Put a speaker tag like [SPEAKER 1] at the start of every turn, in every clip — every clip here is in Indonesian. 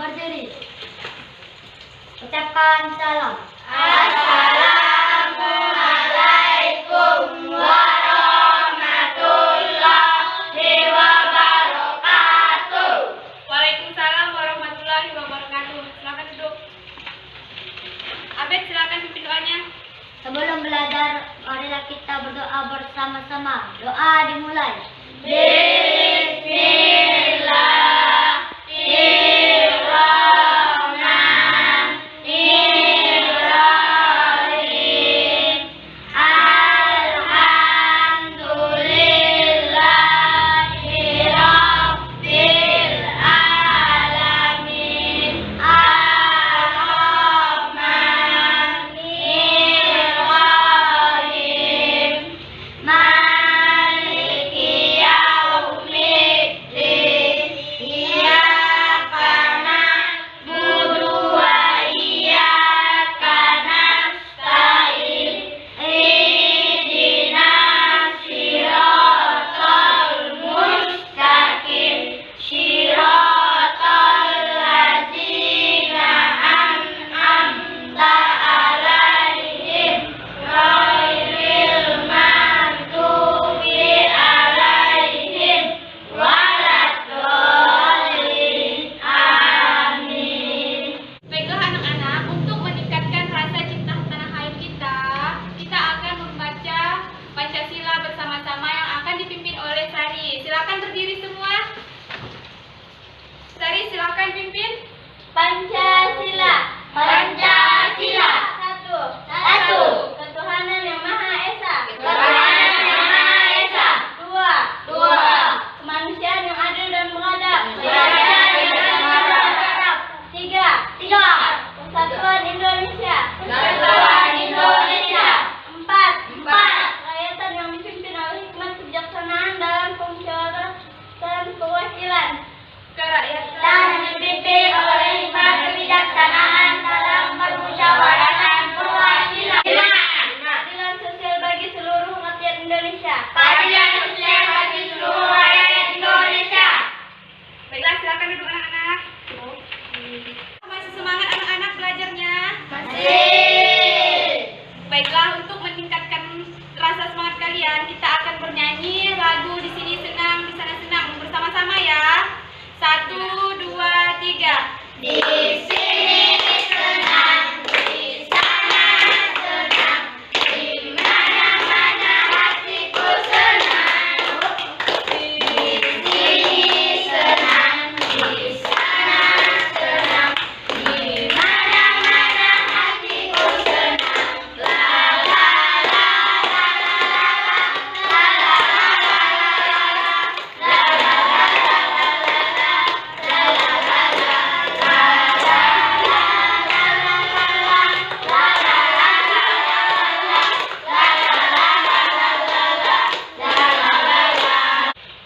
[SPEAKER 1] berdiri. Ucapkan salam.
[SPEAKER 2] Assalamualaikum warahmatullahi wabarakatuh.
[SPEAKER 3] Waalaikumsalam warahmatullahi wabarakatuh. Silakan duduk. Abed, silakan pimpin doanya.
[SPEAKER 1] Sebelum belajar, marilah kita berdoa bersama-sama. Doa dimulai.
[SPEAKER 2] Bismillahirrahmanirrahim. Alhamdulillahirabbil alamin. Ar-Rahmanirrahim. Maliki yaumiddin. Iyyaka na'budu wa iyyaka nasta'in. Ihdinas siratal mustaqim. Siratal ladzina an'amta 'alaihim ghairil maghdubi 'alaihim waladdallin. Amin.
[SPEAKER 3] Baiklah anak-anak, untuk meningkatkan rasa cinta tanah air kita akan membaca Pancasila bersama-sama yang akan dipimpin oleh Sari. Silakan berdiri semua. Sari, silakan pimpin.
[SPEAKER 2] Pancasila. Pancasila. Satu. Ketuhanan yang Maha Esa. Ketuhanan yang Maha Esa. Dua. Kemanusiaan yang adil dan beradab. Kemanusiaan yang adil dan beradab. Tiga. Persatuan Indonesia. Persatuan Indonesia. Empat. Kerakyatan yang dipimpin oleh hikmat kebijaksanaan dalam pemusyawaratan perwakilan.
[SPEAKER 3] Kerakyatan
[SPEAKER 2] Dan dipimpin oleh hikmat kebijaksanaan dalam permusyawaratan perwakilan. Keadilan sosial bagi seluruh rakyat Indonesia. Keadilan sosial bagi seluruh rakyat Indonesia.
[SPEAKER 3] Baiklah, silakan duduk anak-anak. Masih semangat anak-anak belajarnya?
[SPEAKER 2] Masih.
[SPEAKER 3] Baiklah, untuk meningkatkan rasa semangat kalian, kita akan bernyanyi lagu Di Sini Senang, Di Sana Senang bersama-sama ya. 1, 2, 3.
[SPEAKER 2] Di sini senang, di sana senang, di mana-mana hatiku senang. Di sini senang, di sana senang, di mana-mana hatiku senang. La la la la la la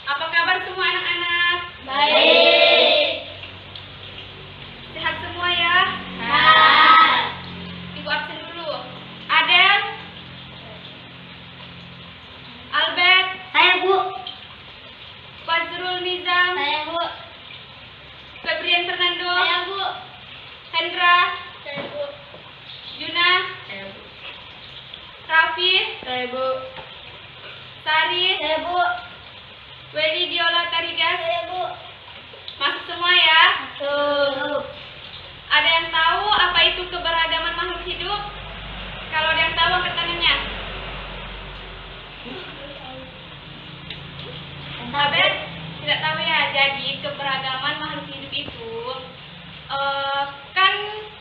[SPEAKER 3] Apa kabar semua anak-anak?
[SPEAKER 2] Baik.
[SPEAKER 3] Sehat semua ya?
[SPEAKER 2] Nah.
[SPEAKER 3] Ibu absen dulu. Adel, Albert,
[SPEAKER 1] Saya, Bu.
[SPEAKER 3] Fazrul Nizam,
[SPEAKER 2] Saya Bu.
[SPEAKER 3] Febrian Fernando,
[SPEAKER 2] Saya Bu.
[SPEAKER 3] Hendra,
[SPEAKER 2] Saya Bu.
[SPEAKER 3] Juna,
[SPEAKER 2] Saya Bu.
[SPEAKER 3] Raffi,
[SPEAKER 2] Saya Bu.
[SPEAKER 3] Sari,
[SPEAKER 2] Saya Bu.
[SPEAKER 3] Weli Diola Tarigas.
[SPEAKER 2] Saya Bu.
[SPEAKER 3] Masuk semua ya.
[SPEAKER 2] Tuh.
[SPEAKER 3] Ada yang tahu apa itu keberagaman makhluk hidup? Kalau ada yang tahu, angkat tangannya. Abed tidak tahu ya. Jadi keberagaman makhluk hidup itu kan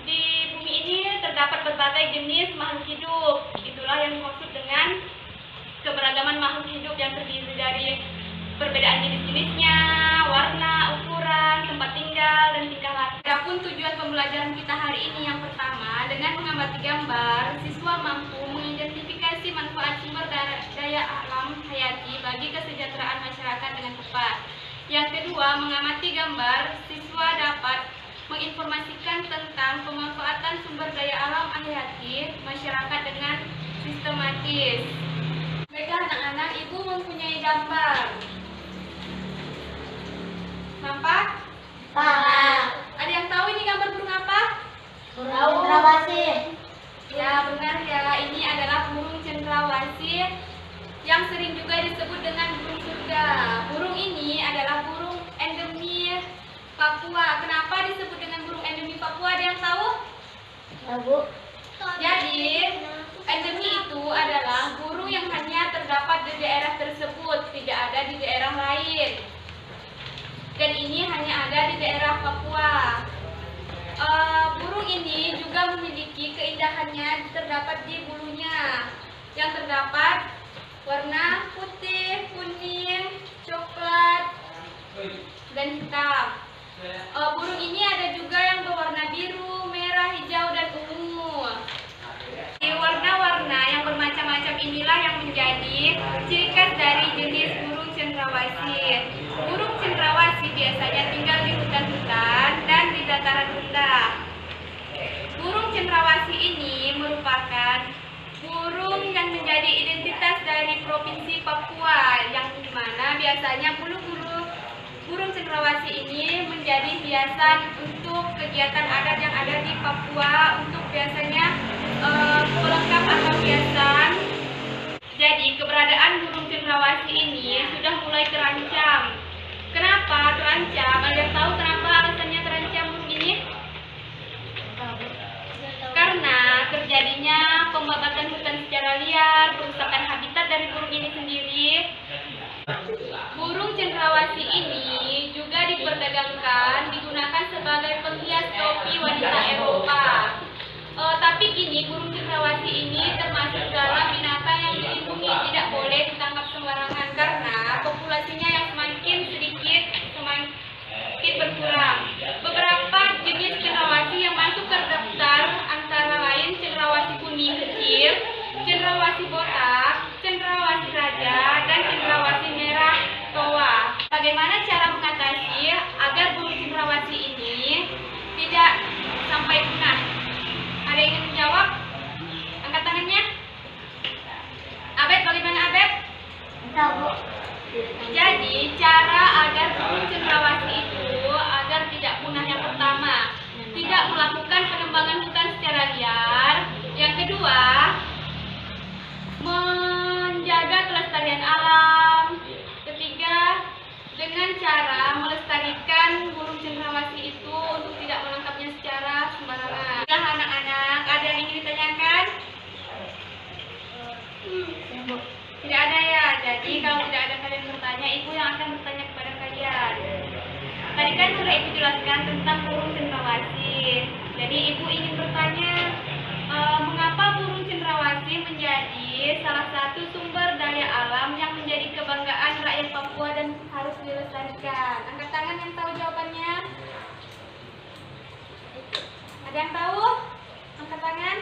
[SPEAKER 3] di bumi ini terdapat berbagai jenis makhluk hidup. Itulah yang dimaksud dengan keberagaman makhluk hidup yang terdiri dari perbedaan jenis-jenisnya, warna, ukuran, tempat tinggal, dan tingkah laku. Adapun tujuan pembelajaran kita hari ini yang pertama, dengan mengamati gambar, siswa mampu mengidentifikasi manfaat sumber daya alam hayati bagi kesejahteraan masyarakat dengan tepat. Yang kedua, mengamati gambar, siswa dapat menginformasikan tentang pemanfaatan sumber daya alam hayati masyarakat dengan sistematis. Baiklah anak-anak, Ibu mempunyai gambar. Nampak?
[SPEAKER 2] Pak.
[SPEAKER 3] Ada yang tahu Papua. Kenapa disebut dengan burung endemi Papua? Ada yang tahu?
[SPEAKER 1] Tahu.
[SPEAKER 3] Jadi, endemi itu adalah burung yang hanya terdapat di daerah tersebut, tidak ada di daerah lain. Dan ini hanya ada di daerah Papua. Burung ini juga memiliki keindahannya terdapat di bulunya, yang terdapat warna putih, kuning, coklat, dan hitam. Burung ini ada juga yang berwarna biru, merah, hijau, dan ungu. Warna-warna yang bermacam-macam inilah yang menjadi ciri khas dari jenis burung cendrawasih. Burung cendrawasih biasanya tinggal di hutan-hutan dan di dataran rendah. Burung cendrawasih ini merupakan burung yang menjadi identitas dari Provinsi Papua, yang dimana biasanya bulu-bulu burung cendrawasih ini menjadi hiasan untuk kegiatan adat yang ada di Papua, untuk biasanya pelengkap atau hiasan. Jadi keberadaan burung cendrawasih ini sudah mulai terancam. Kenapa terancam? Ada yang tahu kenapa alasannya terancam burung ini? Karena terjadinya pembabatan hutan secara liar, perusakan habitat dari burung ini sendiri. Burung cendrawasih ini juga diperdagangkan, digunakan sebagai penghias topi wanita Eropa. Tapi kini burung cendrawasih ini termasuk dalam binatang yang dilindungi, tidak boleh ditangkap sembarangan karena populasinya yang semakin sedikit, semakin berkurang. Beberapa jenis cendrawasih yang masuk terdaftar antara lain cendrawasih kuning kecil, cendrawasih botak, cendrawasih raja, dan cendrawasih merah toa. Bagaimana cara mengatasi agar burung cendrawasih ini tidak sampai punah? Ada yang ingin menjawab? Angkat tangannya. Abed, bagaimana Abed?
[SPEAKER 1] Tahu.
[SPEAKER 3] Jadi cara agar burung cendrawasih itu agar tidak punah, yang pertama, tidak melakukan penebangan hutan secara liar. Yang kedua, menjaga kelestarian alam. Ketiga, dengan cara melestarikan burung cendrawasih itu untuk tidak menangkapnya secara sembarangan. Nah, anak-anak, ada yang ingin ditanyakan? Tidak ada ya. Jadi kalau tidak ada kalian bertanya, ibu yang akan bertanya kepada kalian. Tadi kan sudah ibu jelaskan tentang burung cendrawasih. Jadi ibu ingin bertanya, mengapa burung cendrawasih menjadi salah satu sumber daya alam yang menjadi kebanggaan rakyat Papua dan harus dilestarikan? Angkat tangan yang tahu jawabannya. Ada yang tahu? Angkat tangan.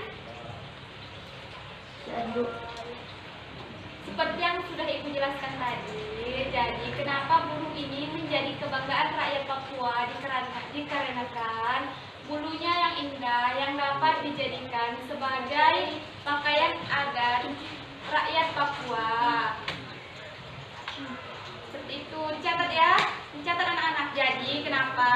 [SPEAKER 3] Seperti yang sudah ibu jelaskan tadi, jadi kenapa burung ini menjadi kebanggaan rakyat Papua dikarenakan bulunya yang indah yang dapat dijadikan sebagai pakaian adat rakyat Papua. Seperti itu, dicatat ya, dicatat anak-anak. Jadi kenapa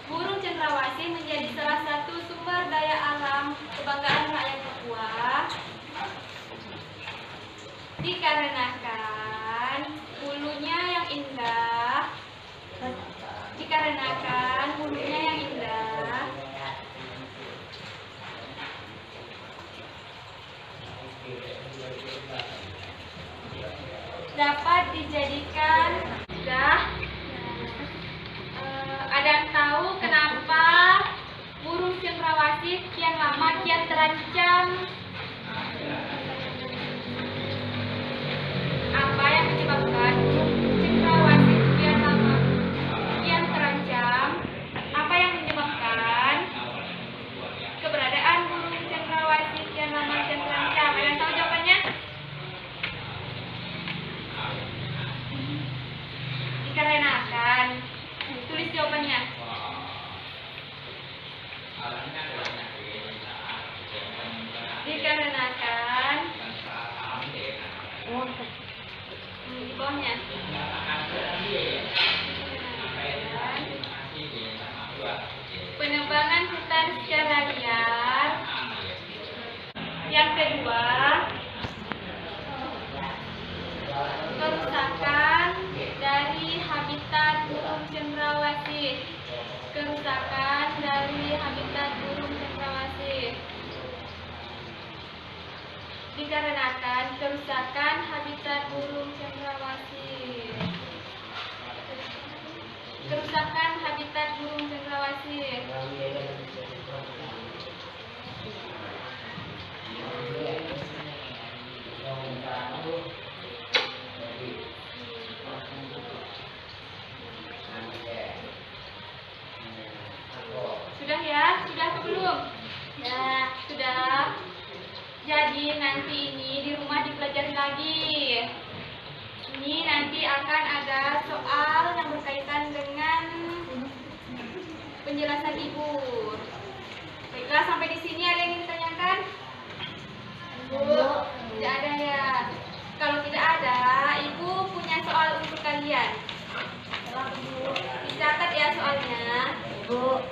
[SPEAKER 3] burung cendrawasih menjadi salah satu sumber daya alam kebanggaan rakyat Papua? Dikarenakan bulunya yang indah, dapat dijadikan ada yang tahu kenapa burung cendrawasih kian lama kian terancam? Apa yang menyebabkan cendrawasih kian lama kian terancam? Apa yang menyebabkan keberadaan burung cendrawasih kian lama kian terancam? Ada yang tahu jawabannya? Dikarenakan, tulis jawabannya. dikarenakan kerusakan habitat burung cendrawasih. Kerusakan habitat burung cendrawasih. Sudah ya? Sudah atau belum?
[SPEAKER 1] Ya.
[SPEAKER 3] Sudah. Jadi nanti ini di rumah dipelajari lagi. Ini nanti akan ada soal yang berkaitan dengan penjelasan ibu. Baiklah, sampai di sini ada yang ingin ditanyakan? Bu, tidak ada ya. Kalau tidak ada, ibu punya soal untuk kalian. Dicatat ya soalnya.
[SPEAKER 1] Bu.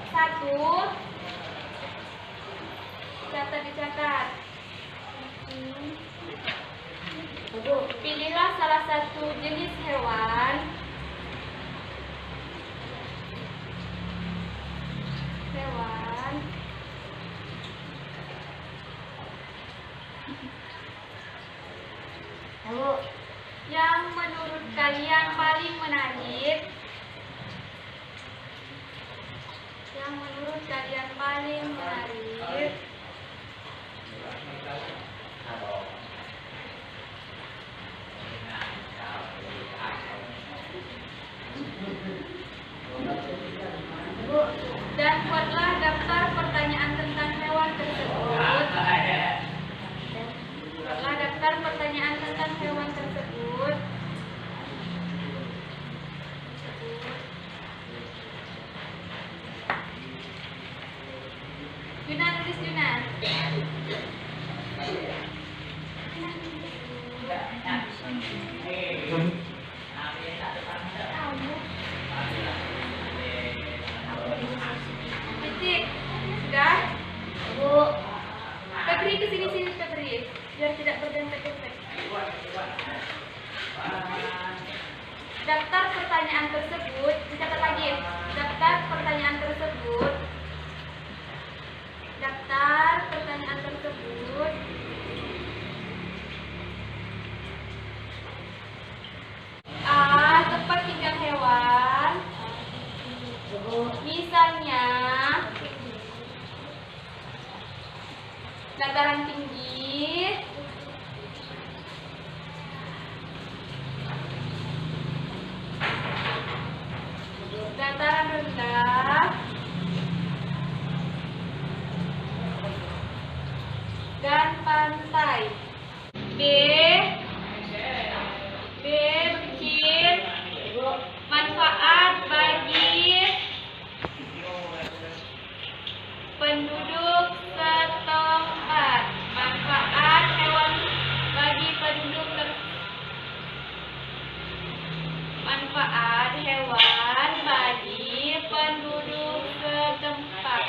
[SPEAKER 3] Satu, dicatat. Pilihlah salah satu jenis hewan yang menurut kalian paling menarik. Dan buatlah daftar pertanyaan tentang hewan tersebut. Juna, tulis Juna. Titik. Sudah?
[SPEAKER 1] Bu.
[SPEAKER 3] Febri kesini Febri, biar tidak berdempet-dempet. Daftar pertanyaan tersebut, dicatat lagi. Daftar pertanyaan tersebut. A. Tempat tinggal hewan. Misalnya dataran tinggi, dataran rendah, dan pantai. B. Berkecil. Manfaat bagi penduduk setempat. Manfaat hewan bagi penduduk manfaat hewan bagi penduduk setempat.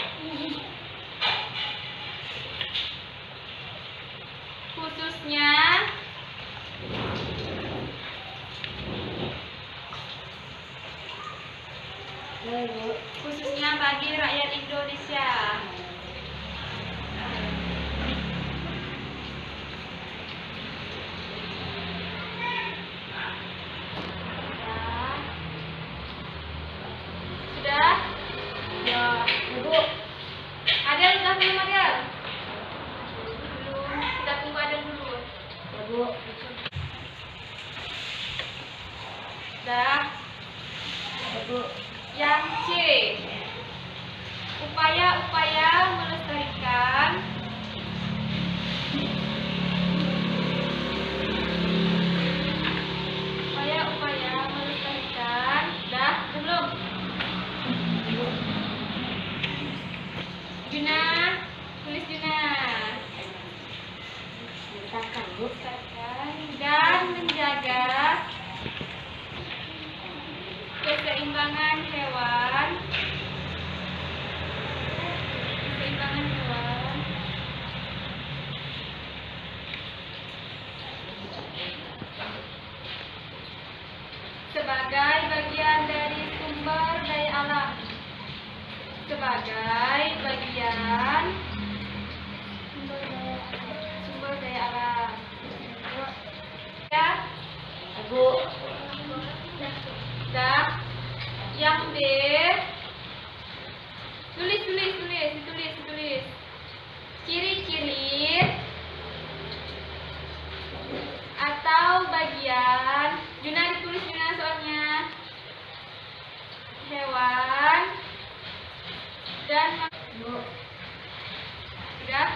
[SPEAKER 3] Khususnya bagi rakyat Indonesia. Sudah? Ya, Bu. Adel sudah belum Adel? Belum. Kita tunggu Adel dulu.
[SPEAKER 1] Ya, Bu.
[SPEAKER 3] Sudah?
[SPEAKER 1] Ya, Bu.
[SPEAKER 3] Yang C, upaya-upaya melestarikan dah belum? Juna, tulis Juna.
[SPEAKER 1] Letakkan, Bu.
[SPEAKER 3] Dan menjaga keseimbangan hewan. Sebagai bagian dari sumber daya alam. sebagai bagian sumber daya alam. Ya,
[SPEAKER 1] Bu.
[SPEAKER 3] dah. Yang D, tulis. Ciri-ciri atau bagian, Juna ditulis Juna soalnya, hewan dan
[SPEAKER 1] Bu.
[SPEAKER 3] sudah.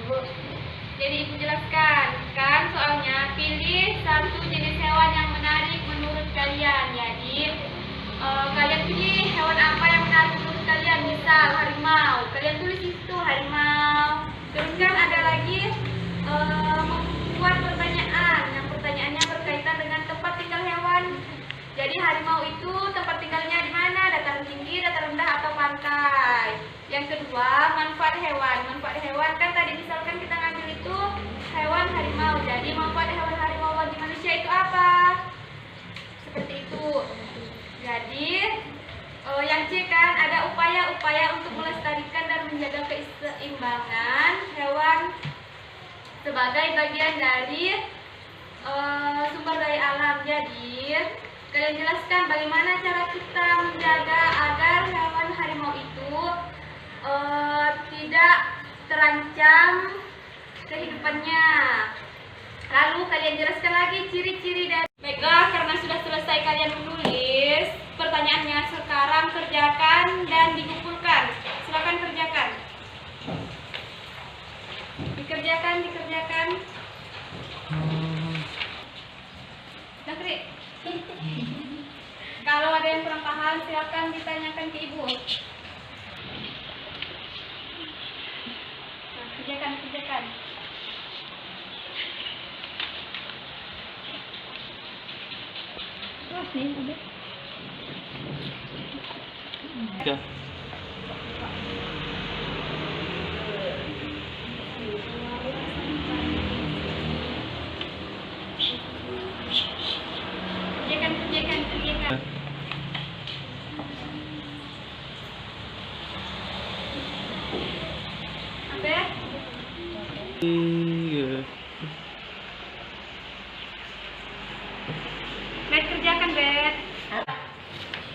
[SPEAKER 1] Bu.
[SPEAKER 3] Jadi ibu jelaskan kan soalnya, pilih satu jenis hewan yang menarik menurut kalian. Jadi kalian pilih hewan apa yang menarik menurut kalian. Misal harimau, kalian tulis itu harimau. Terus kan ada lagi membuat pertanyaan. Yang pertanyaannya berkaitan dengan tempat tinggal hewan. Jadi harimau itu tempat tinggalnya di mana? Dataran tinggi, dataran rendah, atau pantai. Yang kedua, manfaat hewan. Manfaat hewan kan tadi misalkan kita ngambil itu hewan harimau. Jadi manfaat hewan harimau bagi manusia itu apa? Seperti itu. Jadi yang C kan ada upaya-upaya untuk melestarikan dan menjaga keseimbangan hewan sebagai bagian dari sumber daya alam. Jadi kalian jelaskan bagaimana cara kita menjaga agar hewan harimau itu tidak terancam kehidupannya. Lalu kalian jelaskan lagi ciri-ciri dari. Baiklah, karena sudah selesai kalian menulis pertanyaannya, sekarang kerjakan dan dikumpulkan. Silakan kerjakan. Dikerjakan. Nakri. Kalau ada yang kurang paham, silakan ditanyakan ke ibu. Nah, kerjakan.
[SPEAKER 4] Ya.
[SPEAKER 3] Kerjakan. Apa ya?
[SPEAKER 4] Iya.
[SPEAKER 3] Bet, kerjakan, Bet.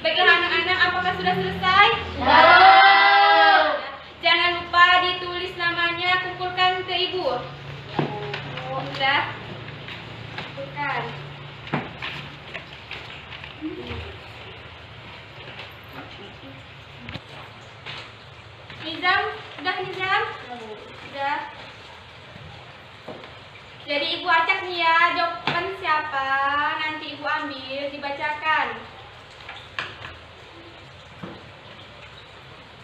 [SPEAKER 3] Baiklah anak-anak, apakah sudah selesai? Jangan lupa ditulis namanya, kumpulkan ke ibu. Sudah? Kumpulkan. Nizam? Sudah Nizam? Sudah. Jadi ibu acak nih ya, jawaban siapa nanti ibu ambil dibacakan.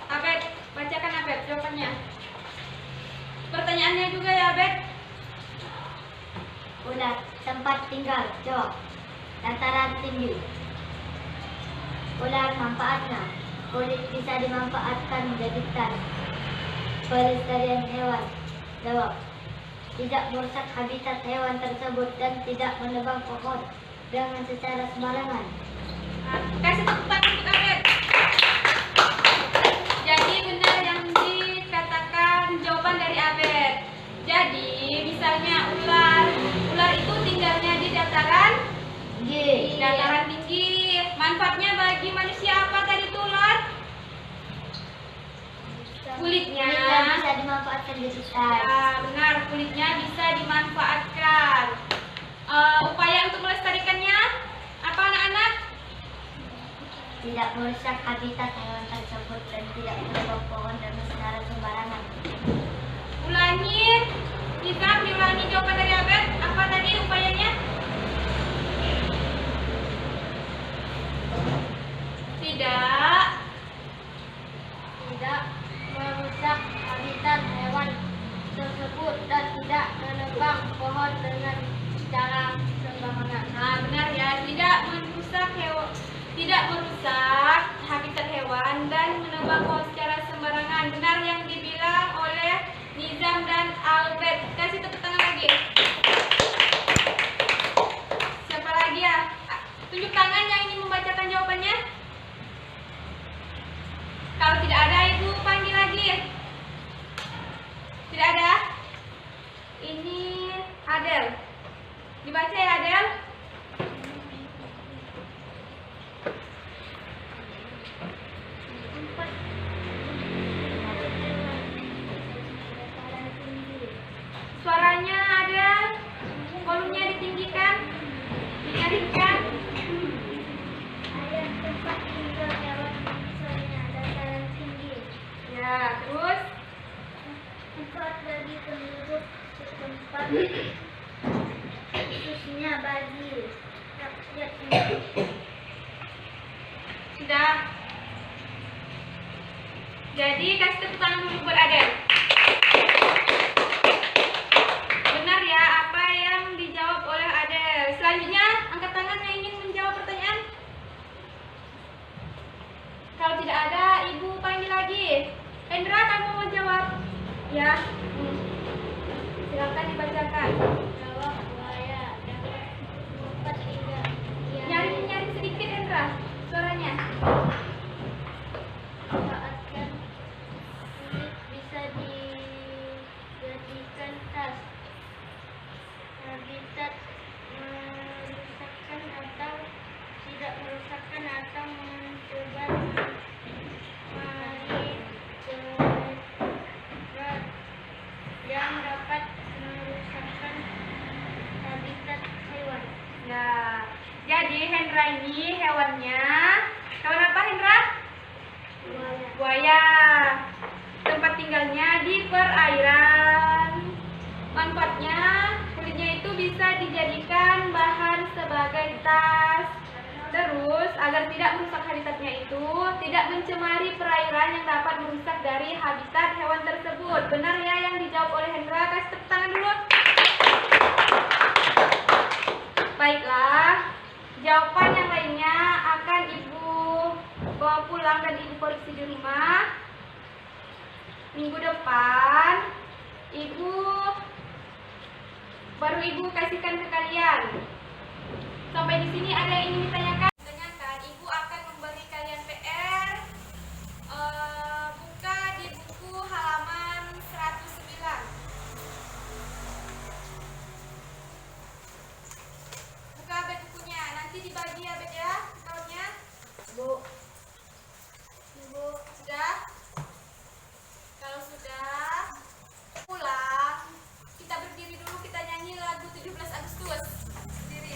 [SPEAKER 3] Abed, bacakan Abed jawabannya. Pertanyaannya juga ya Abed.
[SPEAKER 1] Ular, tempat tinggal. Jawab. Dataran tinggi. Ular, manfaatnya. Kulit bisa dimanfaatkan menjadi tan. Pelestarian hewan. Jawab. Tidak merusak habitat hewan tersebut dan tidak menebang pohon dengan secara sembarangan.
[SPEAKER 3] Nah, kasih tepuk tangan untuk Abed. Jadi benar yang dikatakan jawaban dari Abed. Jadi misalnya ular itu tinggalnya di dataran tinggi. Manfaatnya bagi manusia apa tadi tuh ular? Kulitnya
[SPEAKER 1] bisa dimanfaatkan jadi tan.
[SPEAKER 3] ya, benar, kulitnya bisa dimanfaatkan. Upaya untuk melestarikannya apa anak-anak?
[SPEAKER 1] Tidak merusak habitat hewan tersebut dan tidak menebang pohon dengan secara sembarangan.
[SPEAKER 3] Ulangi, bisa diulangi jawaban dari Abed. Apa tadi upayanya?
[SPEAKER 1] Tidak merusak habitat hewan tersebut dan tidak menebang pohon dengan cara sembarangan.
[SPEAKER 3] Nah, benar ya, tidak merusak habitat hewan Dibaca ya, Adel. Suaranya ada, volumenya ditinggikan, dinyaringkan.
[SPEAKER 1] Ayat tempat tinggal hewan misalnya dataran tinggi.
[SPEAKER 3] Ya, terus
[SPEAKER 1] Tempat bagi penduduk setempat, khususnya bagi rakyat Indonesia.
[SPEAKER 3] sudah. Jadi kasih tepuk tangan dulu buat Adel. Benar ya apa yang dijawab oleh Adel. Selanjutnya angkat tangan yang ingin menjawab pertanyaan. Kalau tidak ada, Ibu panggil lagi. Hendra, kamu mau jawab? Ya. Silakan dibacakan.
[SPEAKER 1] Jawab buaya dapat tempat tinggal.
[SPEAKER 3] Nyaring sedikit, Hendra, suaranya.
[SPEAKER 1] Manfaatkan kulit bisa dijadikan tas, habitat merusakkan atau tidak merusakkan atau mencoba berat yang dapat merusakkan habitat hewan.
[SPEAKER 3] Ya. Jadi Hendra ini hewannya hewan apa, Hendra?
[SPEAKER 1] Buaya.
[SPEAKER 3] Buaya. Tempat tinggalnya di perairan. Manfaatnya kulitnya itu bisa dijadikan bahan sebagai tas. Terus agar tidak merusak habitatnya itu, tidak mencemari perairan yang dapat merusak dari habitat hewan tersebut. Benar ya yang dijawab oleh Hendra? Kasih tepuk tangan dulu. Baiklah, jawaban yang lainnya akan Ibu bawa pulang dan Ibu koreksi di rumah. Minggu depan baru Ibu kasihkan ke kalian. Sampai di sini ada yang ingin ditanyakan? Tanyakan, Ibu akan memberi kalian PR. Buka di buku halaman 109. Buka abet bukunya, nanti dibagi ya Bet ya, kawannya.
[SPEAKER 1] Bu.
[SPEAKER 3] Ibu, sudah? Kalau sudah, pulang. Kita berdiri dulu, kita nyanyi lagu 17 Agustus. Berdiri.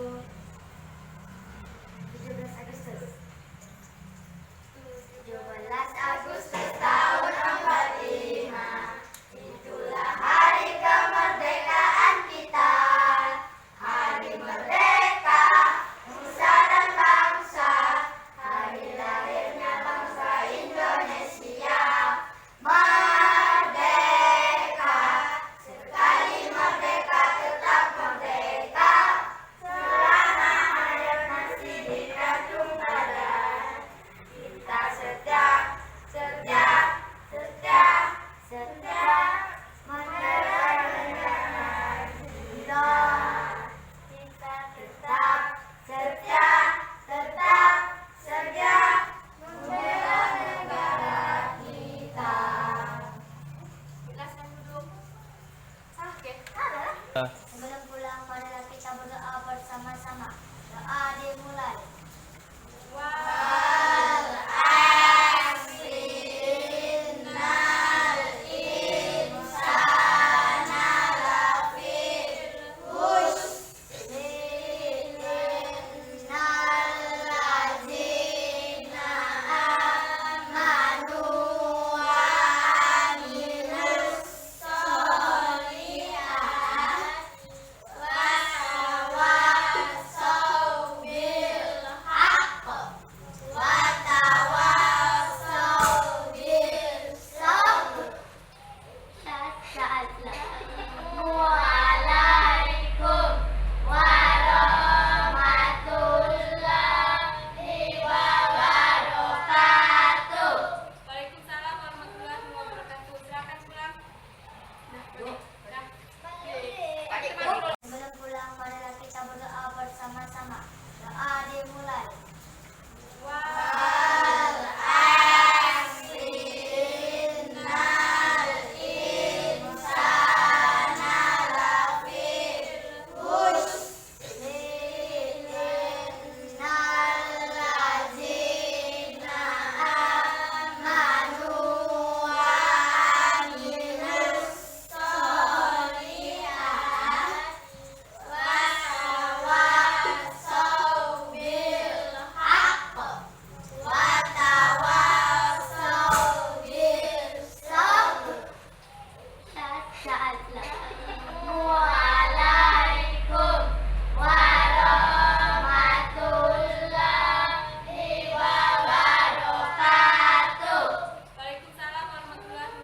[SPEAKER 1] wabarakatuh.